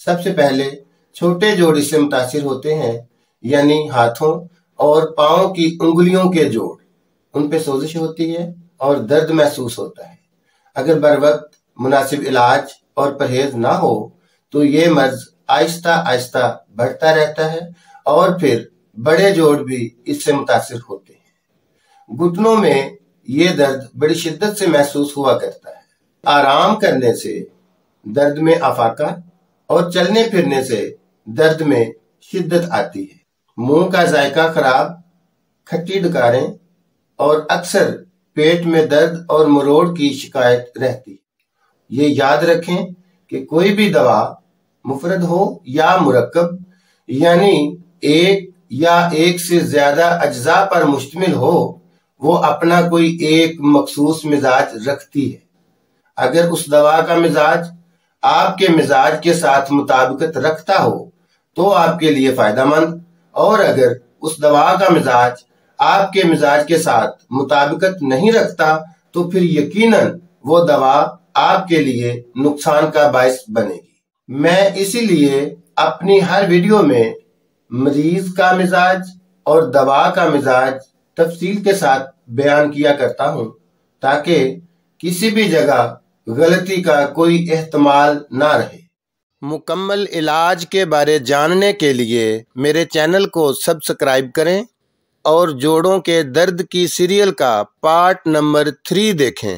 سب سے پہلے چھوٹے جوڑ اس سے متاثر ہوتے ہیں، یعنی ہاتھوں اور پاؤں کی انگلیوں کے جوڑ، ان پہ سوزش ہوتی ہے اور درد محسوس ہوتا ہے۔ اگر بر وقت مناسب علاج اور پرہیز نہ ہو تو یہ مرض آہستہ آہستہ بڑھتا رہتا ہے اور پھر بڑے جوڑ بھی اس سے متاثر ہوتے ہیں۔ گھٹنوں میں یہ درد بڑی شدت سے محسوس ہوا کرتا ہے۔ آرام کرنے سے درد میں افاقہ اور چلنے پھرنے سے درد میں شدت آتی ہے۔ منہ کا ذائقہ خراب، کھٹی ڈکاریں اور اکثر پیٹ میں درد اور مروڑ کی شکایت رہتی ہے۔ یہ یاد رکھیں کہ کوئی بھی دوا مفرد ہو یا مرکب، یعنی ایک یا ایک سے زیادہ اجزاء پر مشتمل ہو، وہ اپنا کوئی ایک مخصوص مزاج رکھتی ہے۔ اگر اس دوا کا مزاج آپ کے مزاج کے ساتھ مطابقت رکھتا ہو تو آپ کے لیے فائدہ مند، اور اگر اس دوا کا مزاج آپ کے مزاج کے ساتھ مطابقت نہیں رکھتا تو پھر یقیناً وہ دوا آپ کے لیے نقصان کا باعث بنے گی۔ میں اسی لیے اپنی ہر ویڈیو میں مریض کا مزاج اور دوا کا مزاج تفصیل کے ساتھ بیان کیا کرتا ہوں، تاکہ کسی بھی جگہ غلطی کا کوئی احتمال نہ رہے۔ مکمل علاج کے بارے جاننے کے لیے میرے چینل کو سبسکرائب کریں اور جوڑوں کے درد کی سیریل کا پارٹ نمبر 3 دیکھیں۔